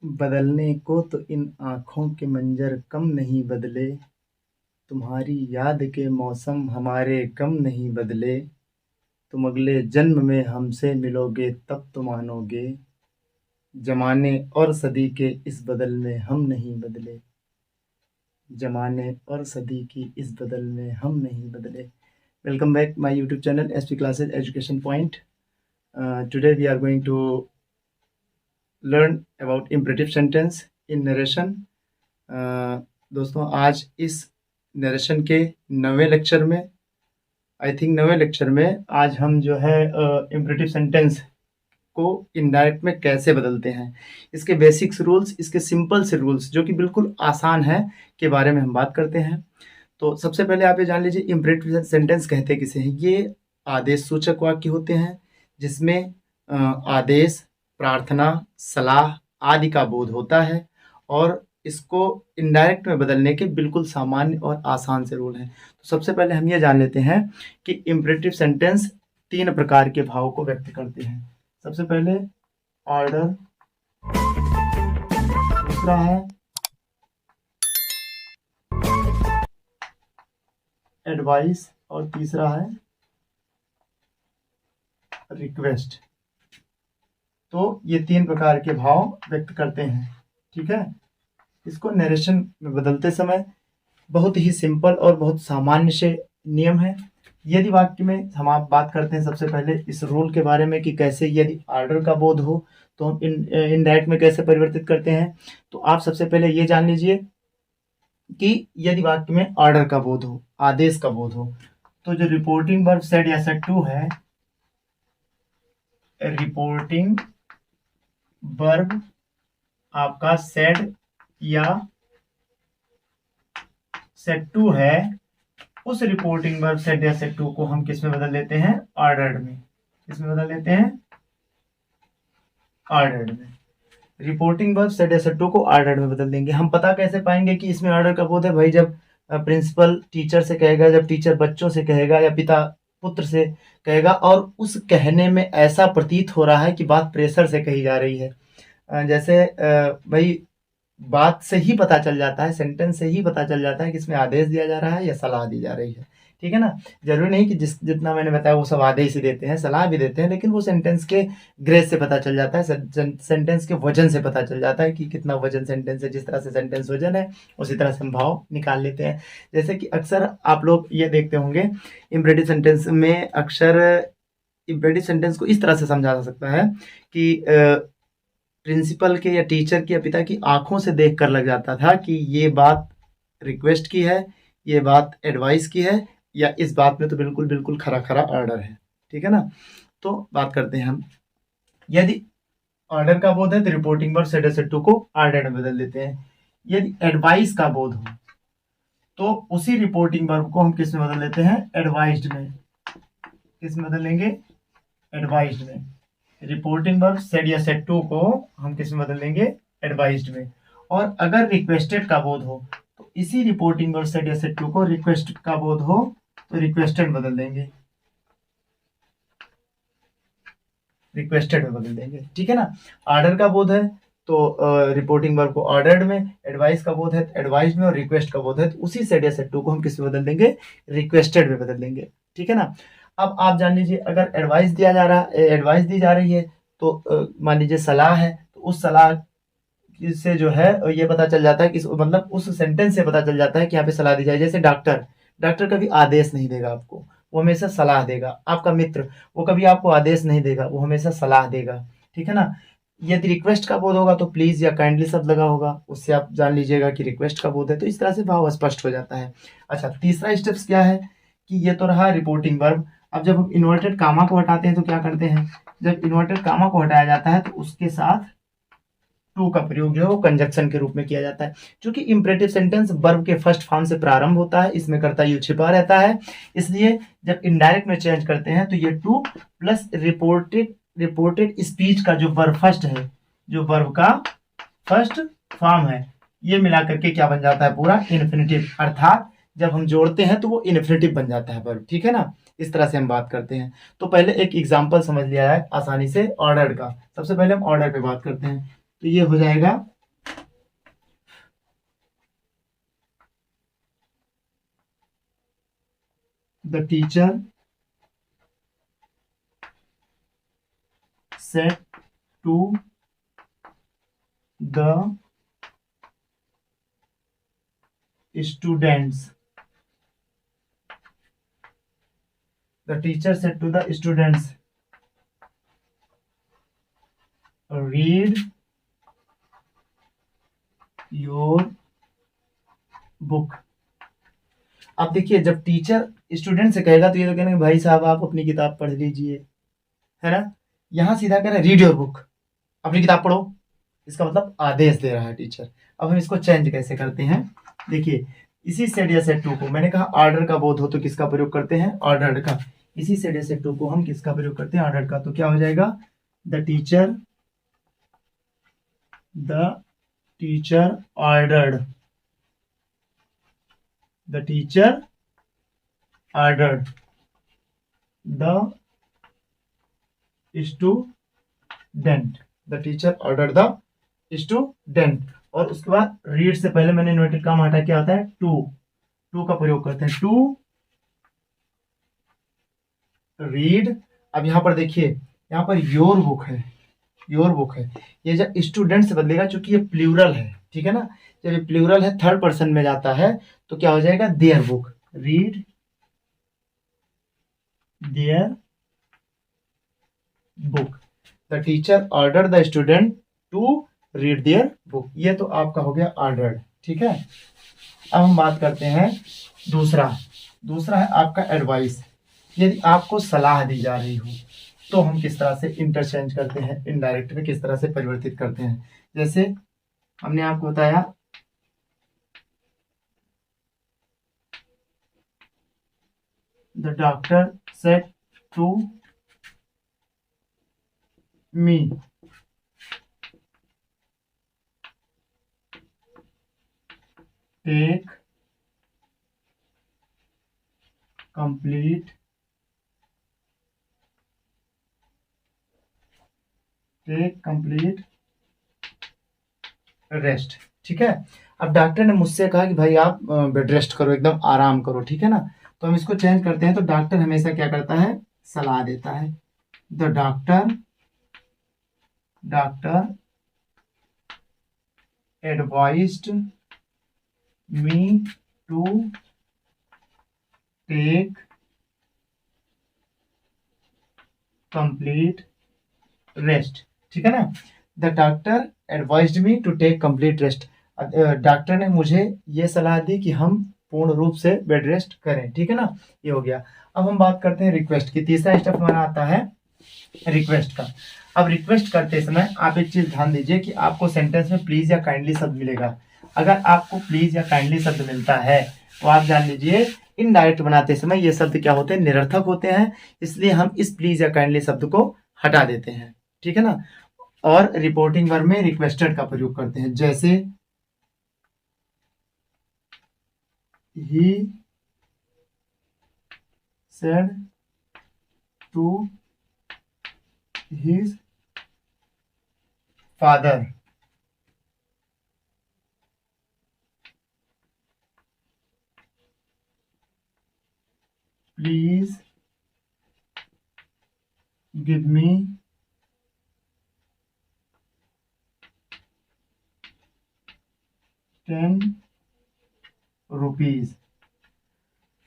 बदलने को तो इन आँखों के मंजर कम नहीं बदले, तुम्हारी याद के मौसम हमारे कम नहीं बदले, तुम अगले जन्म में हमसे मिलोगे तब तो मानोगे, ज़माने और सदी के इस बदल में हम नहीं बदले, ज़माने और सदी की इस बदल में हम नहीं बदले। Welcome back my YouTube channel SP Classes Education Point. Today we are going to learn about imperative sentence in narration. दोस्तों आज इस नरेशन के नवे लेक्चर में आज हम जो है इम्परेटिव सेंटेंस को इनडायरेक्ट में कैसे बदलते हैं, इसके बेसिक्स रूल्स, इसके सिंपल से रूल्स जो कि बिल्कुल आसान है के बारे में हम बात करते हैं। तो सबसे पहले आप ये जान लीजिए इम्परेटिव सेंटेंस कहते किसे हैं। ये आदेश सूचक वाक्य होते हैं जिसमें आदेश, प्रार्थना, सलाह आदि का बोध होता है और इसको इनडायरेक्ट में बदलने के बिल्कुल सामान्य और आसान से रूल हैं। तो सबसे पहले हम ये जान लेते हैं कि इम्परेटिव सेंटेंस 3 प्रकार के भाव को व्यक्त करते हैं। सबसे पहले ऑर्डर, दूसरा है एडवाइस और तीसरा है रिक्वेस्ट। तो ये 3 प्रकार के भाव व्यक्त करते हैं, ठीक है। इसको नरेशन में बदलते समय बहुत ही सिंपल और बहुत सामान्य से नियम है। यदि वाक्य में हम आप बात करते हैं सबसे पहले इस रूल के बारे में कि कैसे यदि ऑर्डर का बोध हो तो हम इनडायरेक्ट में कैसे परिवर्तित करते हैं। तो आप सबसे पहले ये जान लीजिए कि यदि वाक्य में ऑर्डर का बोध हो, आदेश का बोध हो, तो जो रिपोर्टिंग वर्ब सेड या सेड टू है, रिपोर्टिंग वर्ब आपका सेड या सेड टू है, उस रिपोर्टिंग वर्ब सेड या सेड टू को हम किस में बदल लेते हैं, ऑर्डर्ड में। किसमें बदल लेते हैं, ऑर्डर्ड में। रिपोर्टिंग वर्ब सेड या सेड टू को ऑर्डर्ड में बदल देंगे। हम पता कैसे पाएंगे कि इसमें ऑर्डर का बोध है? भाई जब प्रिंसिपल टीचर से कहेगा, जब टीचर बच्चों से कहेगा या पिता पुत्र से कहेगा और उस कहने में ऐसा प्रतीत हो रहा है कि बात प्रेशर से कही जा रही है। जैसे भाई बात से ही पता चल जाता है, सेंटेंस से ही पता चल जाता है कि इसमें आदेश दिया जा रहा है या सलाह दी जा रही है, ठीक है ना। जरूरी नहीं कि जितना मैंने बताया वो सब आदेश ही देते हैं, सलाह भी देते हैं, लेकिन वो सेंटेंस के ग्रेस से पता चल जाता है, सेंटेंस के वजन से पता चल जाता है कि कितना वजन सेंटेंस है। जिस तरह से सेंटेंस वजन है उसी तरह से हम भाव निकाल लेते हैं। जैसे कि अक्सर आप लोग ये देखते होंगे इम्परेटिव सेंटेंस में, अक्सर इम्परेटिव सेंटेंस को इस तरह से समझा जा सकता है कि प्रिंसिपल के या टीचर की या पिता की आंखों से देखकर लग जाता था कि ये बात रिक्वेस्ट की है, ये बात एडवाइस की है, या इस बात में तो बिल्कुल बिल्कुल खरा खरा ऑर्डर है, ठीक है ना। तो बात करते हैं हम, यदि ऑर्डर का बोध है तो रिपोर्टिंग वर्ब सेड या सेड टू को ऑर्डर में बदल देते हैं। यदि एडवाइस का बोध हो तो उसी रिपोर्टिंग वर्ब को हम किस में बदल देते हैं, एडवाइज्ड में। किस में बदल लेंगे, एडवाइज्ड में। रिपोर्टिंग वर्ब सेड या सेड टू को हम किस में बदल देंगे, एडवाइज्ड में। और अगर रिक्वेस्टेड का बोध हो तो इसी रिपोर्टिंग वर्ब सेड या सेड टू को रिक्वेस्ट का बोध हो तो रिक्वेस्टेड बदल देंगे, रिक्वेस्टेड में बदल देंगे, ठीक है ना। ऑर्डर का बोध है तो रिपोर्टिंग वर्ब को ऑर्डर्ड में, एडवाइस का बोध है तो एडवाइस में, और रिक्वेस्ट का बोध है तो उसी सेड या सेड टू को हम किस में बदल देंगे, रिक्वेस्टेड में बदल देंगे, ठीक है ना। अब आप जान लीजिए अगर एडवाइस दिया जा रहा है, एडवाइस दी जा रही है तो मान लीजिए सलाह है, तो उस सलाह से जो है ये पता चल जाता है कि मतलब उस सेंटेंस से पता चल जाता है कि यहाँ पे सलाह दी जाए। जैसे डॉक्टर कभी आदेश नहीं देगा आपको, वो हमेशा सलाह देगा। आपका मित्र वो कभी आपको आदेश नहीं देगा, वो हमेशा सलाह देगा, ठीक है ना। यदि रिक्वेस्ट का बोध होगा तो प्लीज या काइंडली शब्द लगा होगा, उससे आप जान लीजिएगा कि रिक्वेस्ट का बोध है। तो इस तरह से भाव स्पष्ट हो जाता है। अच्छा, तीसरा स्टेप्स क्या है कि ये तो रहा रिपोर्टिंग वर्ब। अब जब हम इन्वर्टेड कामा को हटाते हैं तो क्या करते हैं, जब इन्वर्टेड कामा को हटाया जाता है तो उसके साथ टू का प्रयोग जो है वो कंजक्शन के रूप में किया जाता है। क्योंकि इंपरेटिव सेंटेंस वर्ब के फर्स्ट फॉर्म से प्रारंभ होता है, इसमें कर्ता यू छिपा रहता है, इसलिए जब इनडायरेक्ट में चेंज करते हैं तो ये टू प्लस रिपोर्टेड स्पीच का जो वर्ब फर्स्ट है, जो वर्ब का फर्स्ट फॉर्म है, ये मिला करके क्या बन जाता है, पूरा इन्फिनिटिव। अर्थात जब हम जोड़ते हैं तो वो इन्फिनिटिव बन जाता है वर्ब, ठीक है ना। इस तरह से हम बात करते हैं। तो पहले एक एग्जांपल समझ लिया है आसानी से ऑर्डर का। सबसे पहले हम ऑर्डर पे बात करते हैं। तो ये हो जाएगा the teacher said to the students, the teacher said to the students, read your book। अब देखिए जब टीचर स्टूडेंट से कहेगा तो ये तो कहना भाई साहब आप अपनी किताब पढ़ लीजिए, है ना। यहां सीधा कह रहा है रीड योर बुक, अपनी किताब पढ़ो, इसका मतलब आदेश दे रहा है टीचर। अब हम इसको चेंज कैसे करते हैं, देखिए इसी सेड या सेट टू को मैंने कहा ऑर्डर का बोध हो तो किसका प्रयोग करते हैं, ऑर्डर्ड का। इसी सेड या सेट टू को हम किसका प्रयोग करते हैं, ऑर्डर्ड का। तो क्या हो जाएगा, the teacher ordered, the teacher ordered the student, the teacher order the student. और उसके बाद रीड से पहले मैंने इन्वर्टेड कॉमा हटा, क्या आता है टू का प्रयोग करते हैं, टू रीड। अब यहां पर देखिए यहां पर योर बुक है, ये जब स्टूडेंट से बदलेगा चूंकि ये प्लूरल है, ठीक है ना। जब ये प्लूरल है थर्ड पर्सन में जाता है तो क्या हो जाएगा, their book, read their book, the teacher order the student to read their book. ये तो आपका हो गया ऑर्डर्ड, ठीक है। अब हम बात करते हैं दूसरा है आपका एडवाइस। यदि आपको सलाह दी जा रही हो तो हम किस तरह से इंटरचेंज करते हैं, इनडायरेक्ट में किस तरह से परिवर्तित करते हैं। जैसे हमने आपको बताया the doctor said to me take complete rest, ठीक है। अब डॉक्टर ने मुझसे कहा कि भाई आप बेड रेस्ट करो, एकदम आराम करो, ठीक है ना। तो हम इसको चेंज करते हैं, तो डॉक्टर हमेशा क्या करता है, सलाह देता है। The doctor advised me to take complete rest, ठीक है ना। The doctor advised me to take complete rest, doctor ने मुझे ये सलाह दी कि हम पूर्ण रूप से बेड रेस्ट करें, ठीक है ना। ये हो गया। अब हम बात करते हैं रिक्वेस्ट की। तीसरा स्टेप हमारा आता है रिक्वेस्ट का। अब रिक्वेस्ट करते समय आप एक चीज ध्यान दीजिए कि आपको सेंटेंस में प्लीज या काइंडली शब्द मिलेगा। अगर आपको प्लीज या काइंडली शब्द मिलता है तो आप जान लीजिए इनडायरेक्ट बनाते समय ये शब्द क्या होते हैं, निरर्थक होते हैं। इसलिए हम इस प्लीज या काइंडली शब्द को हटा देते हैं, ठीक है ना। और रिपोर्टिंग वर्ब में रिक्वेस्टेड का प्रयोग करते हैं। जैसे he said to his father, please give me ₹10।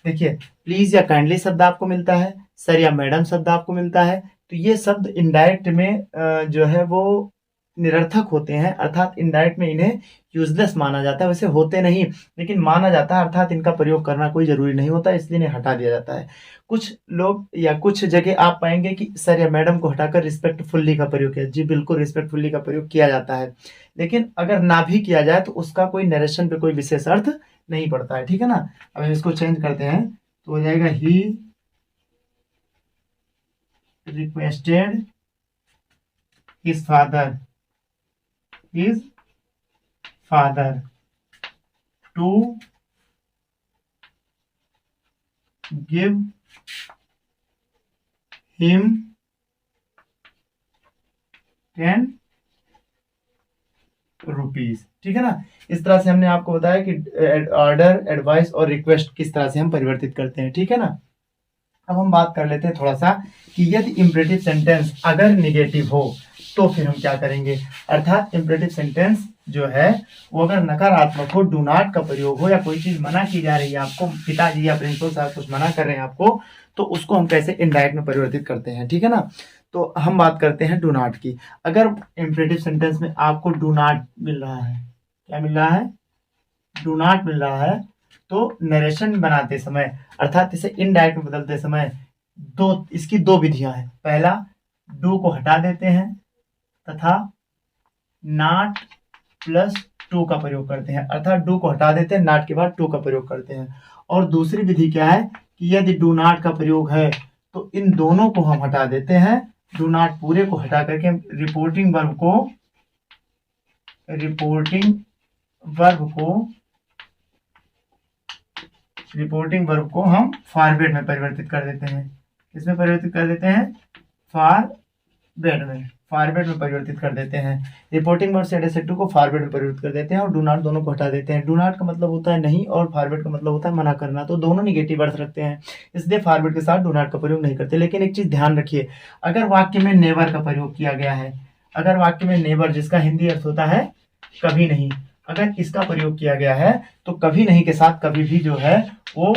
देखिए प्लीज या काइंडली शब्द आपको मिलता है, सर या मैडम शब्द आपको मिलता है, तो ये शब्द इनडायरेक्ट में जो है वो निरर्थक होते हैं, अर्थात इनडायरेक्ट में इन्हें यूजलेस माना जाता है। वैसे होते नहीं लेकिन माना जाता है, अर्थात इनका प्रयोग करना कोई जरूरी नहीं होता, इसलिए इन्हें हटा दिया जाता है। कुछ लोग या कुछ जगह आप पाएंगे कि सर या मैडम को हटाकर रिस्पेक्टफुल्ली का प्रयोग किया। जी बिल्कुल, रिस्पेक्टफुल्ली का प्रयोग किया जाता है, लेकिन अगर ना भी किया जाए तो उसका कोई नरेशन पे कोई विशेष अर्थ नहीं पड़ता है, ठीक है ना। अब हम इसको चेंज करते हैं तो हो जाएगा he requested his father to give him 10 rupees, ठीक है ना। इस तरह से हमने आपको बताया कि ऑर्डर, एडवाइस और रिक्वेस्ट किस तरह से हम परिवर्तित करते हैं, ठीक है ना। अब हम बात कर लेते हैं थोड़ा सा कि यदि इम्परेटिव सेंटेंस अगर निगेटिव हो तो फिर हम क्या करेंगे। अर्थात इम्परेटिव सेंटेंस जो है वो अगर नकारात्मक हो, डू नॉट का प्रयोग हो, या कोई चीज मना की जा रही है आपको, पिताजी या प्रिंसिपल साहब कुछ मना कर रहे हैं आपको, तो उसको हम कैसे इनडायरेक्ट में परिवर्तित करते हैं, ठीक है ना। तो हम बात करते हैं डू नॉट की। अगर इम्परेटिव सेंटेंस में आपको डू नॉट मिल रहा है, क्या मिल रहा है, डू नॉट मिल रहा है, तो नरेशन बनाते समय अर्थात इसे इनडायरेक्ट में बदलते समय इसकी दो विधियां हैं। पहला, डू को हटा देते हैं तथा नॉट प्लस टू का प्रयोग करते हैं, अर्थात डू को हटा देते हैं, नॉट के बाद टू का प्रयोग करते हैं। और दूसरी विधि क्या है कि यदि डू नॉट का प्रयोग है तो इन दोनों को हम हटा देते हैं, डू नॉट पूरे को हटा करके रिपोर्टिंग वर्ब को हम फॉरवर्ड में परिवर्तित कर देते हैं। किसमें परिवर्तित कर देते हैं, फॉरवर्ड में परिवर्तित कर देते हैं। रिपोर्टिंग वर्ब सेड एसेट टू को फॉरवर्ड में परिवर्तित कर देते हैं और डू नॉट दोनों को हटा देते हैं। डू नॉट का मतलब होता है नहीं और फॉरवर्ड का मतलब होता है मना करना, तो दोनों निगेटिव अर्थ रखते हैं, इसलिए फॉरवर्ड के साथ डू नॉट का प्रयोग नहीं करते। लेकिन एक चीज ध्यान रखिए, अगर वाक्य में नेवर का प्रयोग किया गया है, अगर वाक्य में नेवर जिसका हिंदी अर्थ होता है कभी नहीं, अगर इसका प्रयोग किया गया है तो कभी नहीं के साथ कभी भी जो है वो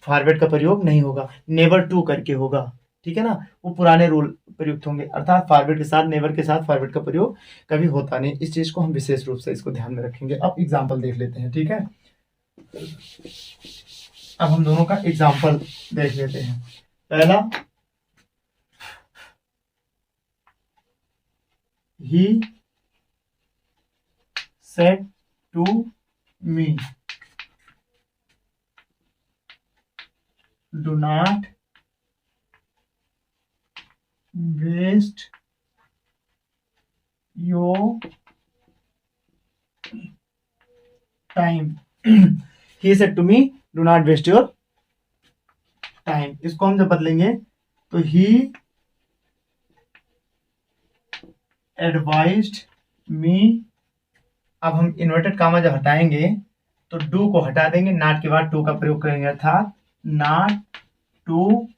फॉरवर्ड का प्रयोग नहीं होगा, नेवर टू करके होगा, ठीक है ना। वो पुराने रूल प्रयुक्त होंगे, अर्थात फॉरवर्ड के साथ नेवर के साथ फॉरवर्ड का प्रयोग कभी होता नहीं। इस चीज को हम विशेष रूप से इसको ध्यान में रखेंगे। अब एग्जाम्पल देख लेते हैं, ठीक है। अब हम दोनों का एग्जाम्पल देख लेते हैं। पहला, he said to me, do not waste your time. He said to me, do not waste your time. इसको हम जब बदलेंगे तो he advised me, अब हम इन्वर्टेड कामा जब हटाएंगे तो डू को हटा देंगे, नॉट के बाद टू का प्रयोग करेंगे, अर्थात नॉट टू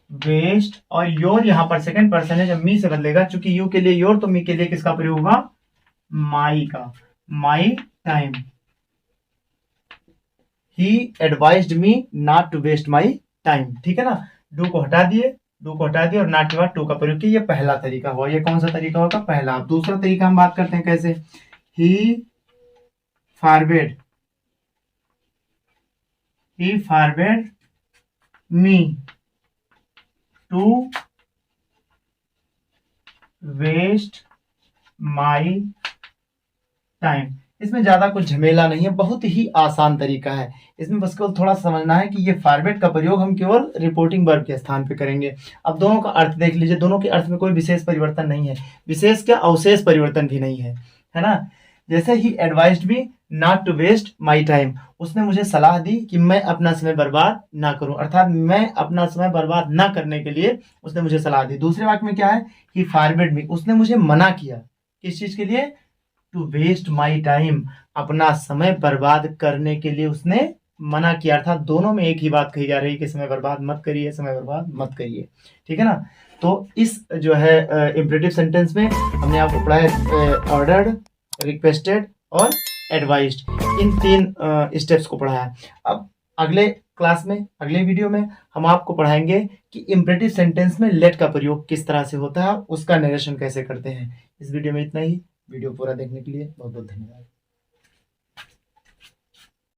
वेस्ट, और योर यहाँ पर सेकंड पर्सन है, जब मी से बदलेगा, चूंकि यू के लिए योर तो मी के लिए किसका प्रयोग होगा, माई का, my time. He advised me not to waste my time, ठीक है ना। डू को हटा दिए और नॉट के बाद टू का प्रयोग किया, ये पहला तरीका हुआ। ये कौन सा तरीका होगा, पहला। अब दूसरा तरीका हम बात करते हैं कैसे, he forward me to waste my time. इसमें ज्यादा कुछ झमेला नहीं है, बहुत ही आसान तरीका है। इसमें बस केवल थोड़ा समझना है कि ये फॉरवर्ड का प्रयोग हम केवल रिपोर्टिंग वर्ब के स्थान पे करेंगे। अब दोनों का अर्थ देख लीजिए, दोनों के अर्थ में कोई विशेष परिवर्तन नहीं है, विशेष क्या अवशेष परिवर्तन भी नहीं है ना। जैसे he advised me not to waste my time, उसने मुझे सलाह दी कि मैं अपना समय बर्बाद ना करूं, अर्थात मैं अपना समय बर्बाद ना करने के लिए उसने मुझे सलाह दी। दूसरे वाक्य में क्या है, ही फॉरवर्ड मी, उसने मुझे मना किया, किस चीज के लिए, टू वेस्ट माई टाइम, अपना समय बर्बाद करने के लिए उसने मना किया। अर्थात दोनों में एक ही बात कही जा रही है कि समय बर्बाद मत करिए, समय बर्बाद मत करिए, ठीक है ना। तो इस जो है इम्परेटिव सेंटेंस में हमने आपको पढ़ा है ऑर्डर्ड, रिक्वेस्टेड और एडवाइज्ड, इन तीन स्टेप्स को पढ़ाया है। अब अगले क्लास में, अगले वीडियो में हम आपको पढ़ाएंगे कि इम्परेटिव सेंटेंस में लेट का प्रयोग किस तरह से होता है, उसका नरेशन कैसे करते हैं। इस वीडियो में इतना ही। वीडियो पूरा देखने के लिए बहुत बहुत धन्यवाद।